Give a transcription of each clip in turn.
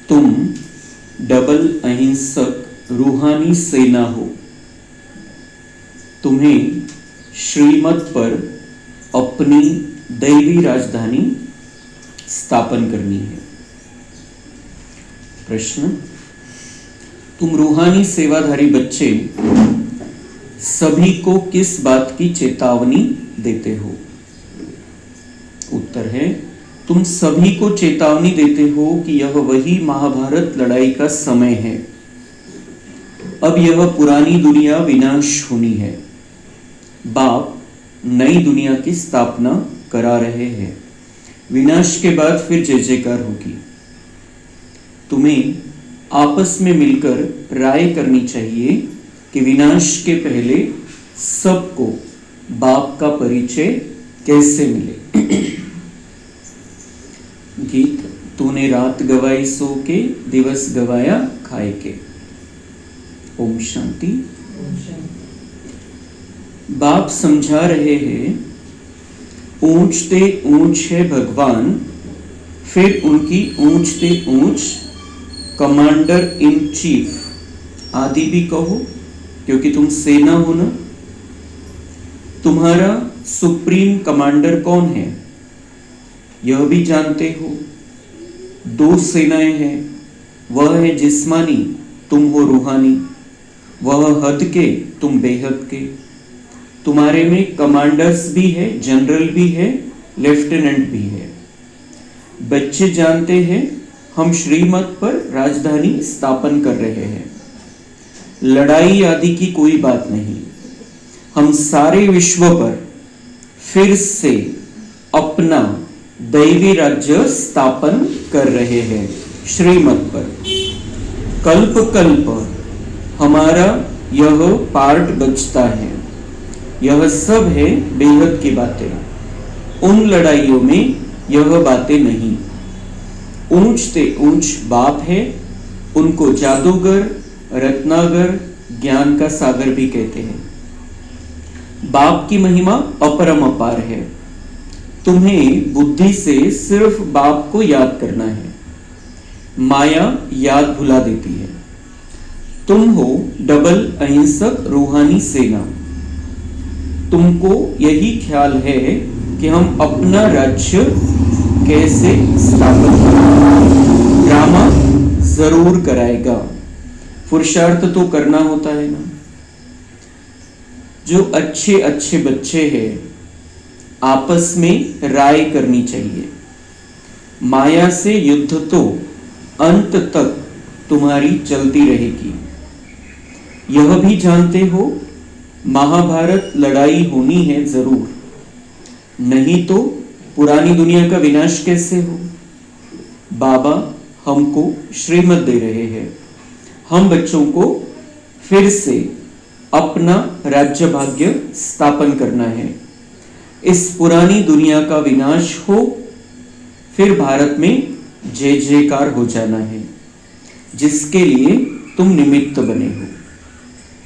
तुम डबल अहिंसक रूहानी सेना हो। तुम्हें श्रीमत पर अपनी दैवी राजधानी स्थापन करनी है। प्रश्न, तुम रूहानी सेवाधारी बच्चे सभी को किस बात की चेतावनी देते हो? उत्तर है, तुम सभी को चेतावनी देते हो कि यह वही महाभारत लड़ाई का समय है। अब यह पुरानी दुनिया विनाश होनी है। बाप नई दुनिया की स्थापना करा रहे हैं। विनाश के बाद फिर जय जयकार होगी। तुम्हें आपस में मिलकर राय करनी चाहिए कि विनाश के पहले सबको बाप का परिचय कैसे मिले। गीत, तूने रात गवाई सो के, दिवस गवाया खाए के। ओम शांति। बाप समझा रहे हैं, ऊंचते ऊंच है भगवान, फिर उनकी ऊंचते ऊंच कमांडर इन चीफ आदि भी कहो, क्योंकि तुम सेना हो ना। तुम्हारा सुप्रीम कमांडर कौन है यह भी जानते हो। दो सेनाएं हैं, वह है जिस्मानी, तुम हो रूहानी। वह हद के, तुम बेहद के। तुम्हारे में कमांडर्स भी है, जनरल भी है, लेफ्टिनेंट भी है। बच्चे जानते हैं हम श्रीमत पर राजधानी स्थापन कर रहे हैं। लड़ाई आदि की कोई बात नहीं। हम सारे विश्व पर फिर से अपना दैवी राज्य स्थापन कर रहे हैं श्रीमत पर। कल्प कल्प हमारा यह पार्ट बचता है। यह सब है बेहद की बातें। उन लड़ाइयों में यह बातें नहीं। ऊंचते ऊंच बाप है, उनको जादूगर, रत्नागर, ज्ञान का सागर भी कहते हैं। बाप की महिमा अपरम अपार है। तुम्हें बुद्धि से सिर्फ बाप को याद करना है। माया याद भुला देती है। तुम हो डबल अहिंसक रूहानी सेना। तुमको यही ख्याल है कि हम अपना राज्य कैसे स्थापित करें। ड्रामा जरूर कराएगा, पुरुषार्थ तो करना होता है ना। जो अच्छे अच्छे बच्चे हैं आपस में राय करनी चाहिए। माया से युद्ध तो अंत तक तुम्हारी चलती रहेगी। यह भी जानते हो महाभारत लड़ाई होनी है जरूर, नहीं तो पुरानी दुनिया का विनाश कैसे हो। बाबा हमको श्रीमत दे रहे हैं। हम बच्चों को फिर से अपना राज्य भाग्य स्थापन करना है। इस पुरानी दुनिया का विनाश हो, फिर भारत में जय जयकार हो जाना है, जिसके लिए तुम निमित्त बने हो।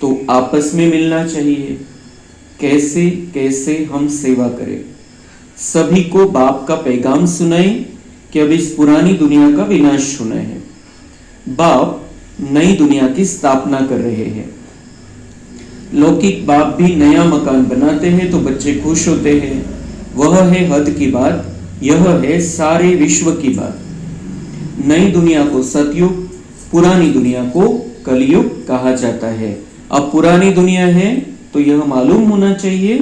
तो आपस में मिलना चाहिए। कैसे कैसे हम सेवा करें, सभी को बाप का पैगाम सुनाएं कि अब इस पुरानी दुनिया का विनाश होना है। बाप नई दुनिया की स्थापना कर रहे हैं। लौकिक बाप भी नया मकान बनाते हैं तो बच्चे खुश होते हैं। वह है हद की बात, यह है सारे विश्व की बात। नई दुनिया को सतयुग, पुरानी दुनिया को कलयुग कहा जाता है। अब पुरानी दुनिया है तो यह मालूम होना चाहिए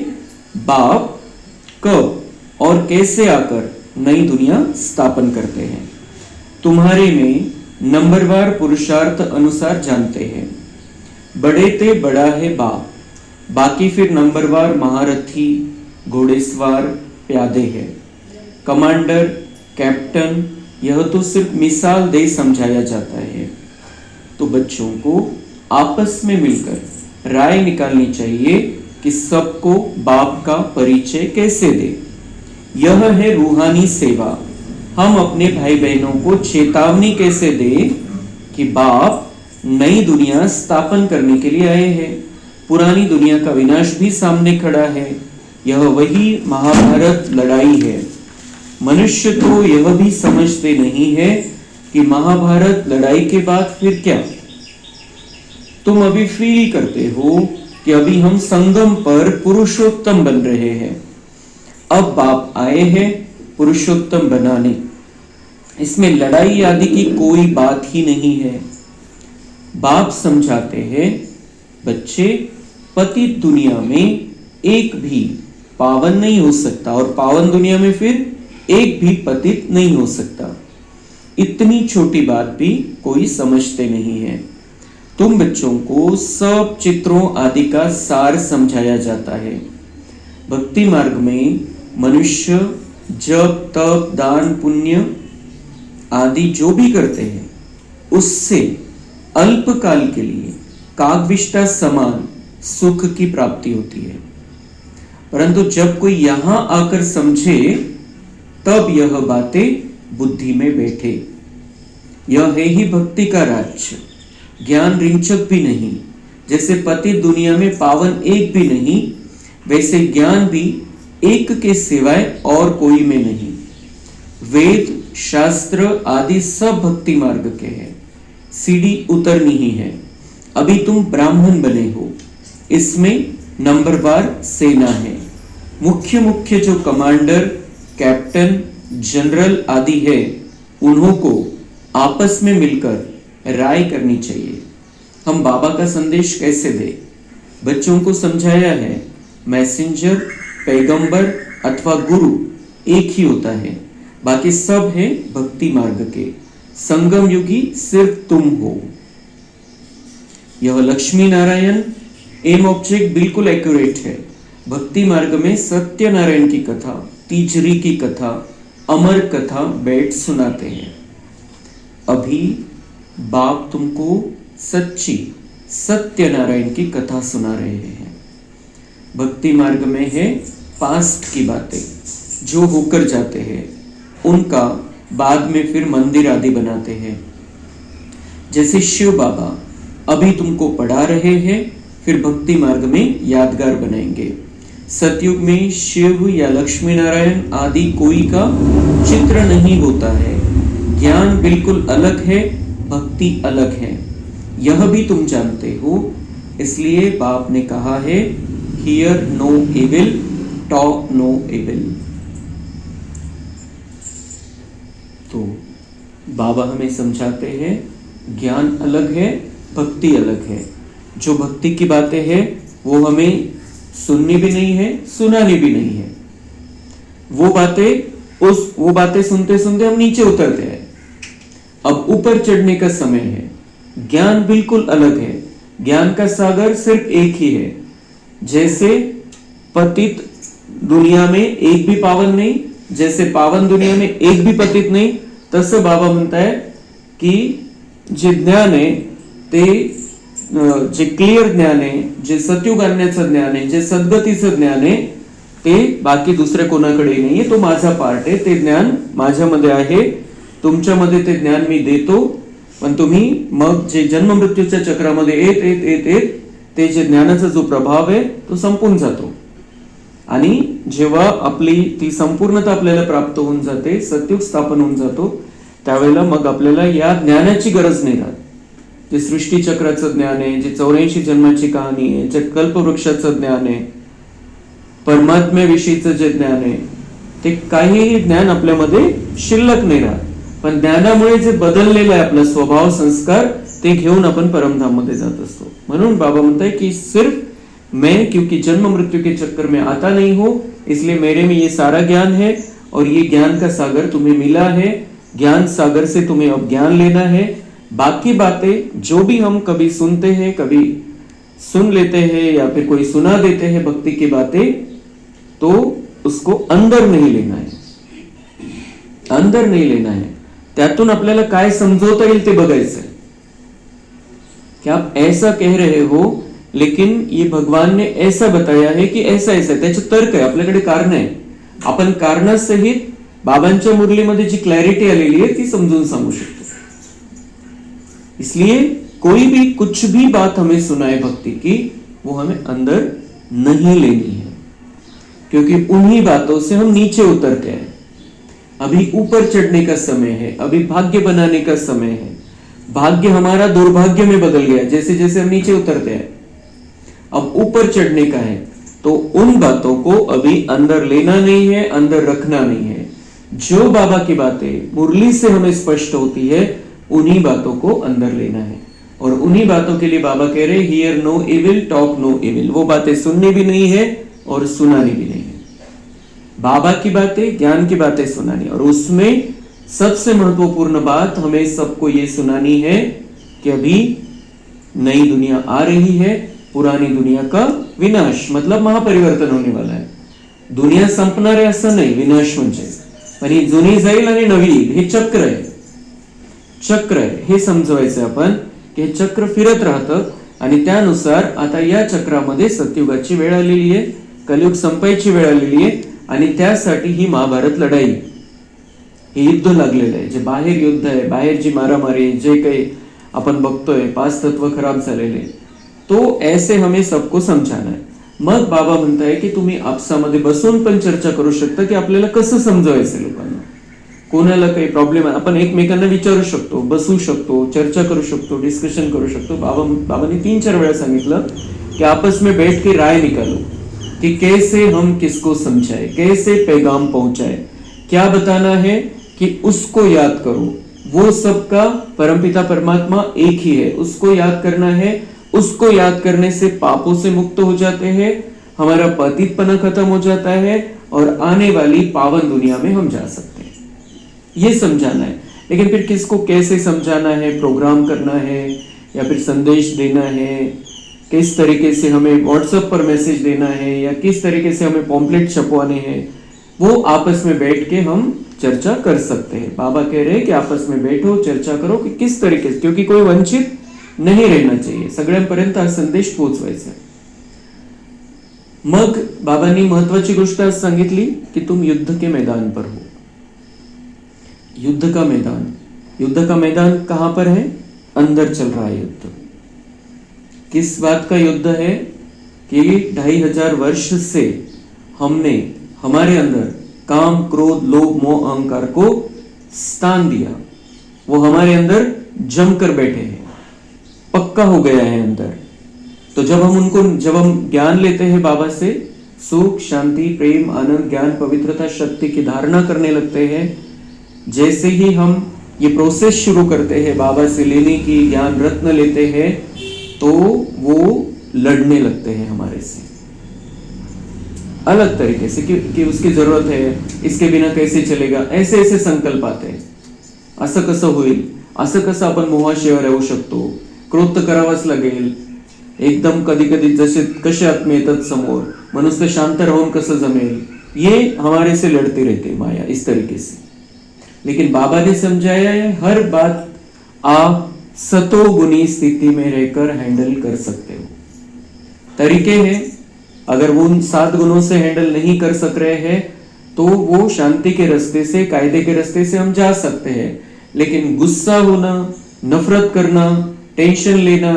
बाप कब और कैसे आकर नई दुनिया स्थापन करते हैं। तुम्हारे में नंबरवार पुरुषार्थ अनुसार जानते हैं। बड़े ते बड़ा है बाप, बाकी फिर नंबरवार महारथी, घोड़ेसवार, प्यादे है। कमांडर, कैप्टन, यह तो सिर्फ मिसाल दे समझाया जाता है। तो बच्चों को आपस में मिलकर राय निकालनी चाहिए कि सबको बाप का परिचय कैसे दे। यह है रूहानी सेवा। हम अपने भाई बहनों को चेतावनी कैसे दें कि बाप नई दुनिया स्थापन करने के लिए आए हैं। पुरानी दुनिया का विनाश भी सामने खड़ा है। यह वही महाभारत लड़ाई है। मनुष्य तो यह भी समझते नहीं है कि महाभारत लड़ाई के बाद फिर क्या? तुम अभी फील करते हो कि अभी हम संगम पर पुरुषोत्तम बन रहे हैं। अब बाप आए हैं पुरुषोत्तम बनाने। इसमें लड़ाई आदि की कोई बात ही नहीं है। बाप समझाते हैं, बच्चे, पतित दुनिया में एक भी पावन नहीं हो सकता और पावन दुनिया में फिर एक भी पतित नहीं हो सकता। इतनी छोटी बात भी कोई समझते नहीं है। तुम बच्चों को सब चित्रों आदि का सार समझाया जाता है। भक्ति मार्ग में मनुष्य जप तप दान पुण्य आदि जो भी करते हैं उससे अल्पकाल के लिए कागविष्टा समान सुख की प्राप्ति होती है, परंतु जब कोई यहां आकर समझे तब यह बातें बुद्धि में बैठे। यह है ही भक्ति का राज्य। ज्ञान रिंचक भी नहीं। जैसे पति दुनिया में पावन एक भी नहीं, वैसे ज्ञान भी एक के सिवाय और कोई में नहीं। वेद शास्त्र आदि सब भक्ति मार्ग के हैं। सीढ़ी उतरनी ही है। अभी तुम ब्राह्मण बने हो, इसमें नंबरवार सेना है। मुख्य मुख्य जो कमांडर कैप्टन जनरल आदि है, उन्हों को आपस में मिलकर राय करनी चाहिए। हम बाबा का संदेश कैसे दें? बच्चों को समझाया है, मैसेंजर पैगंबर अथवा गुरु एक ही होता है, बाकी सब है भक्ति मार्ग के। संगम युगी सिर्फ तुम हो। यह लक्ष्मी नारायण एम ऑब्जेक्ट बिल्कुल एक्यूरेट है। भक्ति मार्ग में सत्यनारायण की कथा, तीजरी की कथा, अमर कथा बैठ सुनाते हैं। अभी बाप तुमको सच्ची सत्यनारायण की कथा सुना रहे हैं। भक्ति मार्ग में है पास्ट की बातें, जो होकर जाते हैं उनका बाद में फिर मंदिर आदि बनाते हैं। जैसे शिव बाबा अभी तुमको पढ़ा रहे हैं, फिर भक्ति मार्ग में यादगार बनाएंगे। सतयुग में शिव या लक्ष्मी नारायण आदि कोई का चित्र नहीं होता है। ज्ञान बिल्कुल अलग है, भक्ति अलग है। यह भी तुम जानते हो, इसलिए बाप ने कहा है, hear no evil, talk no evil. तो बाबा हमें समझाते हैं, ज्ञान अलग है, भक्ति अलग है। जो भक्ति की बातें हैं वो हमें सुननी भी नहीं है, सुनानी भी नहीं है। वो बातें सुनते सुनते हम नीचे उतरते हैं। अब ऊपर चढ़ने का समय है। ज्ञान बिल्कुल अलग है। ज्ञान का सागर सिर्फ एक ही है। जैसे पतित दुनिया में एक भी पावन नहीं, जैसे पावन दुनिया में एक भी पतित नहीं, तसं बाबा म्हणता है की जे ज्ञान आहे ते, जे क्लिअर ज्ञान आहे, जे सतयुग आणण्याचं ज्ञान आहे, जे सद्गतीचं ज्ञान आहे, ते बाकी दुसऱ्या कोणाकडे नाहीये। तो माझा पार्ट आहे, ते ज्ञान माझ्यामध्ये आहे, तुमच्यामध्ये ते ज्ञान मी देतो, पण तुम्ही मग जे जन्म मृत्यूच्या चक्रामध्ये येत येत येत येत ते जे ज्ञानाचा जो प्रभाव आहे तो संपून जातो। आणि जेव्हा आपली ती संपूर्णता आपल्याला प्राप्त होऊन जाते, सतयुग स्थापन होऊन जातो, त्यावेळेला मग आपल्याला या ज्ञानाची गरज नाही राहत। जे सृष्टी चक्राचं ज्ञान आहे, जे 84 जन्माची कहाणी आहे, जे कल्पवृक्षाचं ज्ञान आहे, परमात्म्याविषयीचं जे ज्ञान आहे, ते काहीही ज्ञान आपल्यामध्ये शिल्लक नाही राहत। पण ज्ञानामुळे जे बदललेलं आहे आपला स्वभाव संस्कार, ते घेऊन आपण परमधाम मध्ये जात असतो। म्हणून बाबा म्हणताय की सिर्फ मैं, क्योंकि जन्म मृत्यु के चक्कर में आता नहीं हूं, इसलिए मेरे में ये सारा ज्ञान है और ये ज्ञान का सागर तुम्हें मिला है। ज्ञान सागर से तुम्हें अब ज्ञान लेना है। बाकी बातें जो भी हम कभी सुनते हैं, कभी सुन लेते हैं या फिर कोई सुना देते हैं भक्ति की बातें, तो उसको अंदर नहीं लेना है, अंदर नहीं लेना है। त्यातून आपल्याला काय समजवता येईल ते बघायचंय कि आप ऐसा कह रहे हो, लेकिन ये भगवान ने ऐसा बताया है कि ऐसा ऐसा, त्याचे तर्क आहे, आपल्याकडे कारण आहे। आपण कारणासहित बाबांच्या मुरलीमध्ये जी क्लॅरिटी आलेली है ती समझून सांगू शकतो। इसलिए कोई भी कुछ भी बात हमें सुनाए भक्ति की, वो हमें अंदर नहीं लेनी है, क्योंकि उन्हीं बातों से हम नीचे उतरते हैं। अभी ऊपर चढ़ने का समय है, अभी भाग्य बनाने का समय है। भाग्य हमारा दुर्भाग्य में बदल गया जैसे जैसे हम नीचे उतरते हैं, अब ऊपर चढ़ने का है। तो उन बातों को अभी अंदर लेना नहीं है, अंदर रखना नहीं है। जो बाबा की बातें मुरली से हमें स्पष्ट होती है, उन्हीं बातों को अंदर लेना है। और उन्हीं बातों के लिए बाबा कह रहे hear no evil, talk no evil. वो बातें सुननी भी नहीं है और सुनानी भी नहीं है। बाबा की बातें, ज्ञान की बातें सुनानी, और उसमें सबसे महत्वपूर्ण बात हमें सबको ये सुनानी है कि अभी नई दुनिया आ रही है, पुरानी दुनिया का विनाश, मतलब महापरिवर्तन होने वाला है। दुनिया संपणार आहे असं नाही, विनाश म्हणजे, पण ही जुनी जाईल आणि नवी येईल, हे चक्र आहे. चक्र आहे हे समजवायचं आपण की हे चक्र फिरत राहतं आणि त्यानुसार आता या चक्रामध्ये सतयुगाची वेळ आलेली आहे, कलियुग संपायची वेळ आलेली आहे आणि त्यासाठी ही महाभारत लढाई, हे युद्ध लागलेलं आहे. जे बाहेर युद्ध आहे, बाहेर जी मारामारी, जे काही आपण बघतोय, 5 तत्व खराब झालेले, तो ऐसे हमें सबको समजाना है. मग बाबा म्हणताय की तुम्ही आपसामध्ये बसून पण चर्चा करू शकता की आपल्याला कसं समजवायचं लोकांना. कोणाला काही प्रॉब्लेम आहे आपण एकमेकांना विचारू शकतो, बसू शकतो, चर्चा करू शकतो, डिस्कशन करू शकतो. बाबांनी 3-4 वेळा सांगितलं कि आपस में बैठ के राय निकालो कि कैसे हम किसको समझाए, कैसे पैगाम पहुंचाए, क्या बताना है कि उसको याद करो. वो सबका परमपिता परमात्मा एक ही है, उसको याद करना है. उसको याद करने से पापों से मुक्त हो जाते हैं, हमारा पतितपना खत्म हो जाता है और आने वाली पावन दुनिया में हम जा सकते हैं. ये समझाना है. लेकिन फिर किसको कैसे समझाना है, प्रोग्राम करना है या फिर संदेश देना है, किस तरीके से हमें व्हाट्सएप पर मैसेज देना है या किस तरीके से हमें पॉम्पलेट छपवाने हैं, वो आपस में बैठ के हम चर्चा कर सकते हैं. बाबा कह रहे हैं कि आपस में बैठो, चर्चा करो कि किस तरीके से, क्योंकि कोई वंचित नहीं रहना चाहिए, सगळ्यांपर्यंत हा संदेश पोहोचवायचा. मग बाबांनी महत्वाची गोष्ट आज सांगितली की तुम युद्ध के मैदान पर हो. युद्ध का मैदान, युद्ध का मैदान कहां पर है? अंदर चल रहा है युद्ध. किस बात का युद्ध है कि 2500 वर्ष से हमने हमारे अंदर काम, क्रोध, लोभ, मोह, अहंकार को स्थान दिया. वो हमारे अंदर जमकर बैठे हैं, पक्का हो गया है अंदर. तो जब हम ज्ञान लेते हैं बाबा से, सुख, शांति, प्रेम, आनंद, ज्ञान, पवित्रता, शक्ति की धारणा करने लगते हैं, जैसे ही हम ये प्रोसेस शुरू करते हैं बाबा से लेने की, ज्ञान रत्न लेते हैं, तो वो लड़ने लगते हैं हमारे से अलग तरीके से कि उसकी जरूरत है, इसके बिना कैसे चलेगा, ऐसे ऐसे संकल्प आते हैं. असं कसं होईल, असं कसं आपण मोहाशिवाय राहू शकतो, क्रोध तर करावाच लागेल, एकदम कधी कधी जसे कसे आत्मे येतात समोर, मनुष्य शांत राहून कसं जमेल, ये हमारे से लड़ते रहते माया इस तरीके से. लेकिन बाबा ने समझाया है हर बात आप सतोगुणी स्थिति में रहकर हैंडल कर सकते हो. तरीके हैं, अगर वो उन 7 गुणों से हैंडल नहीं कर सक रहे हैं तो वो शांति के रास्ते से, कायदे के रास्ते से हम जा सकते हैं. लेकिन गुस्सा होना, नफरत करना, टेंशन लेना,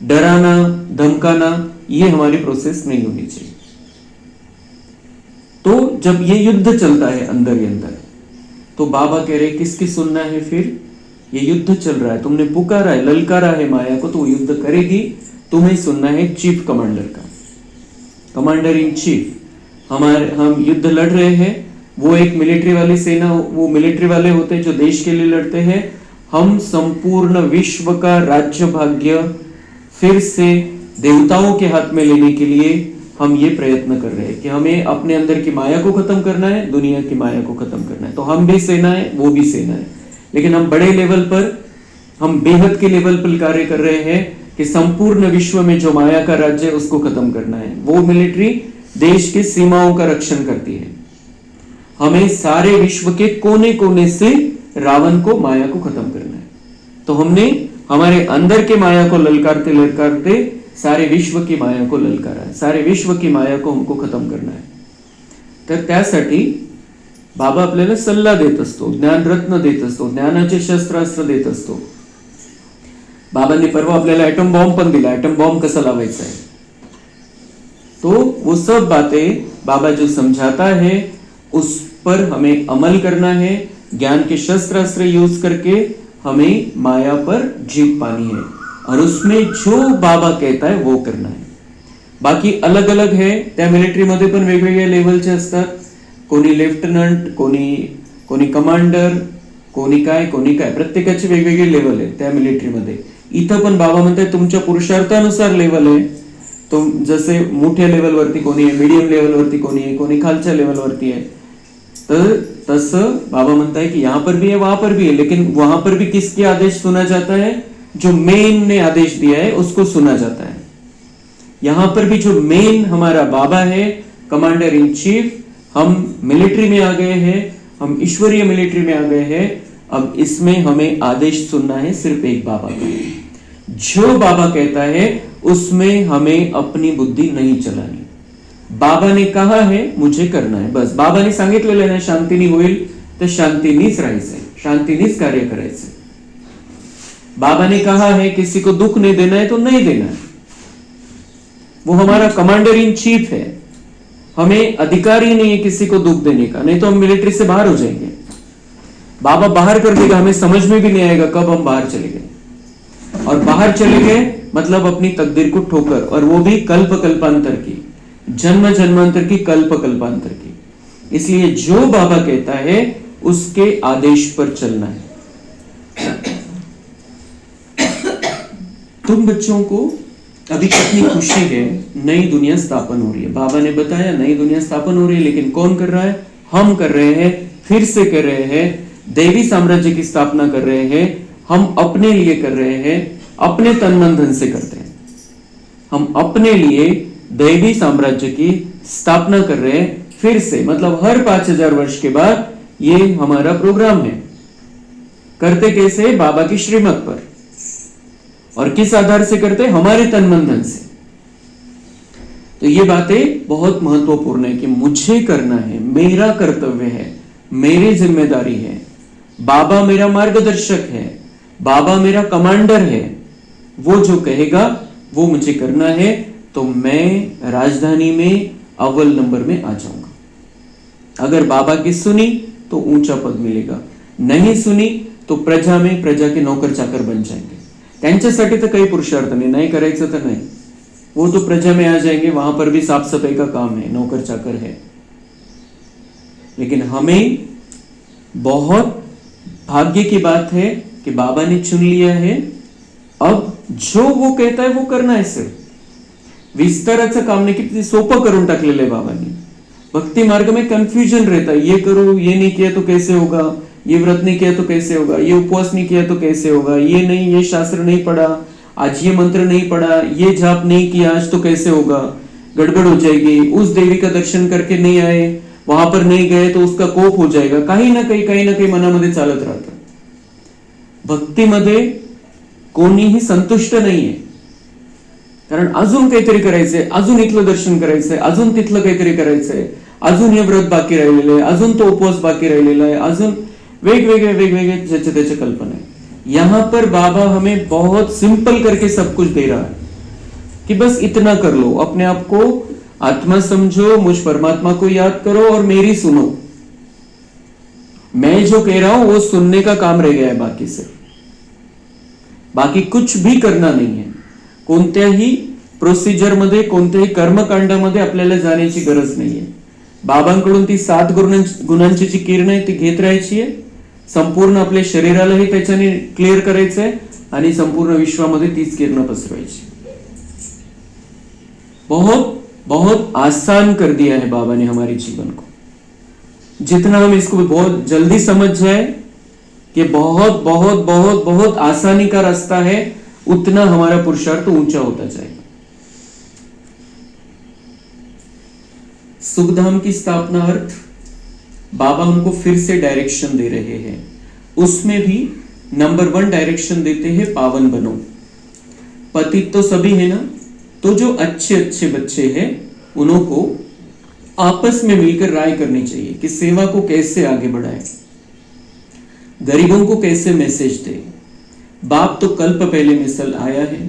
डराना, धमकाना, ये हमारी प्रोसेस नहीं होनी चाहिए. तो जब ये युद्ध चलता है अंदर ही अंदर, तो बाबा कह रहे किसकी सुनना है फिर? ये युद्ध चल रहा है, तुमने पुकारा है, ललकारा है माया को, तो वो युद्ध करेगी. तुम्हें सुनना है चीफ कमांडर का, कमांडर इन चीफ. हम युद्ध लड़ रहे हैं, वो एक मिलिट्री वाली सेना, वो मिलिट्री वाले होते हैं जो देश के लिए लड़ते हैं. हम संपूर्ण विश्व का राज्य भाग्य फिर से देवताओं के हाथ में लेने के लिए हम ये प्रयत्न कर रहे हैं कि हमें अपने अंदर की माया को खत्म करना है, दुनिया की माया को खत्म करना है. तो हम भी सेना है, वो भी सेना है, लेकिन हम बड़े लेवल पर, हम बेहद के लेवल पर कार्य कर रहे हैं कि संपूर्ण विश्व में जो माया का राज्य है उसको खत्म करना है. वो मिलिट्री देश की सीमाओं का रक्षण करती है. हमें सारे विश्व के कोने कोने से रावण को, माया को खत्म करना है. तो हमने हमारे अंदर के माया को ललकारते ललकारते सारे विश्व की माया को ललकारा है, सारे विश्व की माया को हमको खत्म करना है. तर त्यासाठी बाबा आपल्याला सल्ला देत असतो, ज्ञान रत्न देत असतो, ज्ञानाचे शस्त्रास्त्र देत असतो. बाबांनी परवा आपल्याला एटम बॉम्ब पण दिला, एटम बॉम्ब कसा लावायचा है. तो वो सब बातें बाबा जो समझाता है पर हमें अमल करना है, ज्ञान के शस्त्र अस्त्र यूज करके हमें माया पर जीत पानी है, और उसमें जो बाबा कहता है वो करना है. बाकी अलग अलग है. त्या मिलिटरीमध्ये पण वेगवेगळ्या लेवलचे असतात. कोणी लेफ्टनंट, कोणी कमांडर, कोणी काय प्रत्येकाची वेगवेगळी लेवल आहे त्या मिलिटरीमध्ये. इथं पण बाबा म्हणतात तुमच्या पुरुषार्थानुसार लेवल आहे. तो जसे मोठ्या लेवलवरती कोणी आहे, मीडियम लेवलवरती कोणी आहे, कोणी खालच्या लेवलवरती आहे. तर तसं बाबा म्हणता है कि यहाँ पर भी है वहां पर भी है, लेकिन वहां पर भी किसके आदेश सुना जाता है? जो मेन ने आदेश दिया है उसको सुना जाता है. यहां पर भी जो मेन हमारा बाबा है, कमांडर इन चीफ, हम मिलिट्री में आ गए हैं, हम ईश्वरीय मिलिट्री में आ गए हैं. अब इसमें हमें आदेश सुनना है सिर्फ एक बाबा का. जो बाबा कहता है उसमें हमें अपनी बुद्धि नहीं चलानी. बाबा ने कहा है मुझे करना है, बस. बाबाने सांगितलेलं आहे शांतीने होईल तर शांतीनीच राहायचंय, शांतीनीच कार्य करायचंय. बाबा ने कहा है किसी को दुख नहीं देना है तो नहीं देना है. वो हमारा कमांडर इन चीफ है, हमें अधिकार ही नहीं है किसी को दुख देने का, नहीं तो हम मिलिट्री से बाहर हो जाएंगे. बाबा बाहर कर देगा, हमें समझ में भी नहीं आएगा कब हम बाहर चले गए. और बाहर चले गए मतलब अपनी तकदीर को ठोकर, और वो भी कल्प कल्पांतर की, जन्म जन्मांतर की, कल्प कल्पांतर की. इसलिए जो बाबा कहता है उसके आदेश पर चलना है. तुम बच्चों को अभी कितनी खुशी है, नई दुनिया स्थापन हो रही है. बाबा ने बताया नई दुनिया स्थापन हो रही है, लेकिन कौन कर रहा है? हम कर रहे हैं, फिर से कर रहे हैं. देवी साम्राज्य की स्थापना कर रहे हैं. हम अपने लिए कर रहे हैं, अपने तन मन धन से करते हैं. हम अपने लिए दैवी साम्राज्य की स्थापना कर रहे हैं फिर से, मतलब हर 5000 वर्ष के बाद ये हमारा प्रोग्राम है. करते कैसे? बाबा की श्रीमत पर. और किस आधार से करते? हमारे तन मन धन से. तो ये बातें बहुत महत्वपूर्ण है कि मुझे करना है, मेरा कर्तव्य है, मेरी जिम्मेदारी है. बाबा मेरा मार्गदर्शक है, बाबा मेरा कमांडर है. वो जो कहेगा वो मुझे करना है, तो मैं राजधानी में अव्वल नंबर में आ जाऊंगा. अगर बाबा की सुनी तो ऊंचा पद मिलेगा, नहीं सुनी तो प्रजा में प्रजा के नौकर चाकर बन जाएंगे. त्यांच्यासाठी तर काही पुरुषार्थ नहीं करायचं तर नहीं, वो तो प्रजा में आ जाएंगे. वहां पर भी साफ सफाई का काम है, नौकर चाकर है. लेकिन हमें बहुत भाग्य की बात है कि बाबा ने चुन लिया है. अब जो वो कहता है वो करना है. सिर्फ विस्ताराचं काम नाही, किती सोपं करून टाकलेलं आहे बाबांनी. भक्ति मार्ग में कंफ्यूजन रहता है, ये करो, ये नहीं किया तो कैसे होगा, ये व्रत नहीं किया तो कैसे होगा, ये उपवास नहीं किया तो कैसे होगा, ये नहीं, ये शास्त्र नहीं पढ़ा आज, ये मंत्र नहीं पढ़ा, ये जाप नहीं किया आज तो कैसे होगा, गड़बड़ हो जाएगी. उस देवी का दर्शन करके नहीं आए, वहां पर नहीं गए तो उसका कोप हो जाएगा. काही ना काही मनामध्ये चालत राहतं. भक्तीमध्ये कोणीही संतुष्ट नाहीये, कारण अजून काहीतरी करायचंय, अजून इथलं दर्शन करायचंय, अजून तिथलं काहीतरी करायचंय, अजून हे व्रत बाकी राहिलेलं आहे, अजून तो उपवास बाकी राहिलेला आहे, अजून वेगवेगळे ज्याचे त्याचे कल्पना है. यहां पर बाबा हमें बहुत सिंपल करके सब कुछ दे रहा है कि बस इतना कर लो, अपने आप को आत्मा समझो, मुझ परमात्मा को याद करो और मेरी सुनो. मैं जो कह रहा हूं वो सुनने का काम रह गया है, बाकी से बाकी कुछ भी करना नहीं है. कोणत्याही प्रोसिजर मध्ये, कोणत्याही कर्मकांडामध्ये आपल्याला जाण्याची गरज नाहीये. बाबांकडून ती 7 गुणांची जी किरण आहे ती घेत राहायची आहे. संपूर्ण आपल्या शरीरालाही त्याच्याने क्लिअर करायचंय आणि संपूर्ण विश्वामध्ये तीच किरण पसरवायची. बहुत बहुत आसान कर दिया है बाबा ने हमारे जीवन को. जितना हम इसको बहुत जल्दी समझ जाए कि बहुत बहुत बहुत बहुत आसानी का रास्ता है, उतना हमारा पुरुषार्थ ऊंचा होता जाएगा. सुखधाम की स्थापना अर्थ बाबा हमको फिर से डायरेक्शन दे रहे हैं. उसमें भी नंबर 1 डायरेक्शन देते हैं, पावन बनो. पतित तो सभी है ना, तो जो अच्छे अच्छे बच्चे हैं उनको आपस में मिलकर राय करनी चाहिए कि सेवा को कैसे आगे बढ़ाए, गरीबों को कैसे मैसेज दे. बाप तो कल्प पहले मिसल आया है,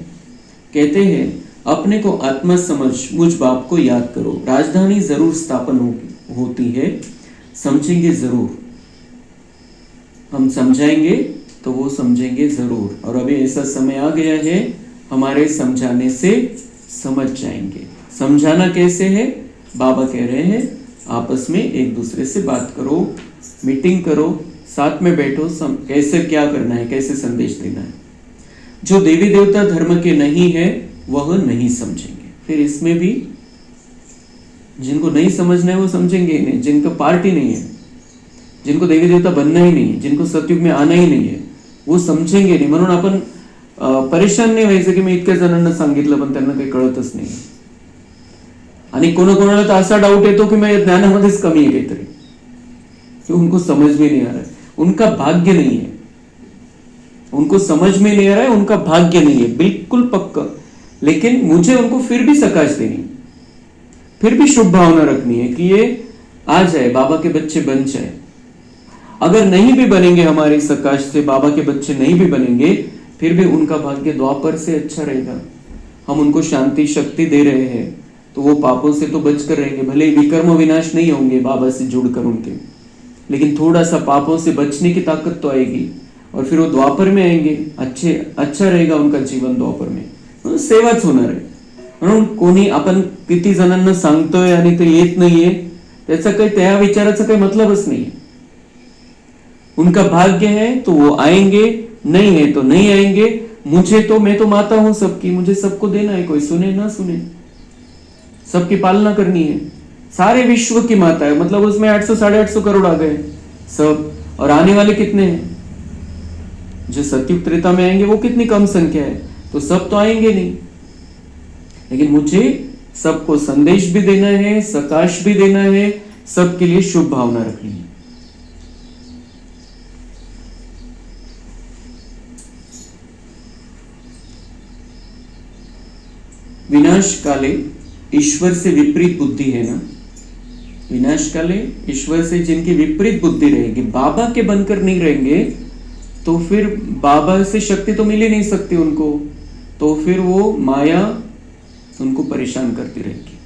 कहते हैं अपने को आत्मा समझ मुझ बाप को याद करो. राजधानी जरूर स्थापन होती है, समझेंगे जरूर, हम समझाएंगे तो वो समझेंगे जरूर। और अभी ऐसा समय आ गया है, हमारे समझाने से समझ जाएंगे। समझाना कैसे है? बाबा कह रहे हैं आपस में एक दूसरे से बात करो, मीटिंग करो, साथ में बैठो, कैसे क्या करना है, कैसे संदेश देना है। जो देवी देवता धर्म के नहीं है वह नहीं समझेंगे। फिर इसमें भी जिनको नहीं समझना है वो समझेंगे ही नहीं, जिनका पार्टी नहीं है, जिनको देवी देवता बनना ही नहीं है, जिनको सतयुग में आना ही नहीं है, वो समजेंगे नाही. म्हणून आपण परेशान नाही व्हायचं की मी इतक्या जणांना सांगितलं पण त्यांना काही कळतच नाही. आणि कोणाकोणाला तर असा डाऊट येतो की मैं ज्ञानामध्येच कमी आहे काहीतरी, कि उनको समझ में नहीं आ रहा है, उनका भाग्य नहीं है, उनको समझ में नहीं आ रहा है, उनका भाग्य नहीं है, बिल्कुल पक्का. लेकिन मुझे उनको फिर भी सकाश देनी, फिर भी शुभ भावना रखनी है कि ये आ जाए, बाबा के बच्चे बन जाए. अगर नहीं भी बनेंगे हमारी सकाश से, बाबा के बच्चे नहीं भी बनेंगे, फिर भी उनका भाग्य द्वापर से अच्छा रहेगा. हम उनको शांति शक्ति दे रहे हैं तो वो पापों से तो बचकर रहेंगे. भले विकर्म विनाश नहीं होंगे बाबा से जुड़कर उनके, लेकिन थोड़ा सा पापों से बचने की ताकत तो आएगी और फिर वो द्वापर में आएंगे. अच्छा रहेगा उनका जीवन द्वापर में, सेवाच होणार आहे. म्हणून कोणी आपण किती जणांना सांगतोय आणि ते येत नाहीये त्याचा काही, त्या विचाराचा काही मतलबच नाहीये. उनका भाग्य है तो वो आएंगे, नहीं है तो नहीं आएंगे. मुझे तो, मैं तो माता हूं सबकी, मुझे सबको देना है, कोई सुने ना सुने, सबकी पालना करनी है. सारे विश्व की माता है, मतलब उसमें 800-850 करोड़ आ गए सब. और आने वाले कितने हैं? जो सतयुग त्रेता में आएंगे वो कितनी कम संख्या है, तो सब तो आएंगे नहीं. लेकिन मुझे सबको संदेश भी देना है, सकाश भी देना है, सबके लिए शुभ भावना रखनी है. विनाश काले ईश्वर से विपरीत बुद्धि है ना, विनाश काले ईश्वर से जिनकी विपरीत बुद्धि रहेगी, बाबा के बनकर नहीं रहेंगे, तो फिर बाबा से शक्ति तो मिल ही नहीं सकती उनको, तो फिर वो माया उनको परेशान करती रहेगी.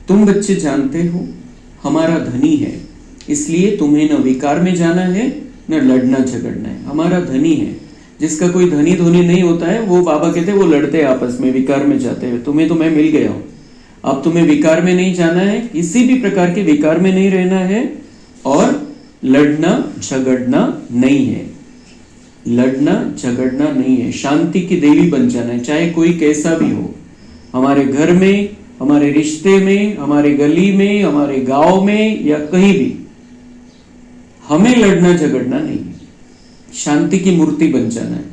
तुम बच्चे जानते हो हमारा धनी है, इसलिए तुम्हें न विकार में जाना है न लड़ना झगड़ना है. हमारा धनी है, जिसका कोई धनी धोनी नहीं होता है वो बाबा कहते हैं वो लड़ते हैं आपस में, विकार में जाते हैं. तुम्हें तो मैं मिल गया हूं, अब तुम्हें विकार में नहीं जाना है, किसी भी प्रकार के विकार में नहीं रहना है, और लड़ना झगड़ना नहीं है. लड़ना झगड़ना नहीं है, शांति की देवी बन जाना है, चाहे कोई कैसा भी हो. हमारे घर में, हमारे रिश्ते में, हमारे गली में, हमारे गांव में या कहीं भी हमें लड़ना झगड़ना नहीं है, शांति की मूर्ति बन जाना है.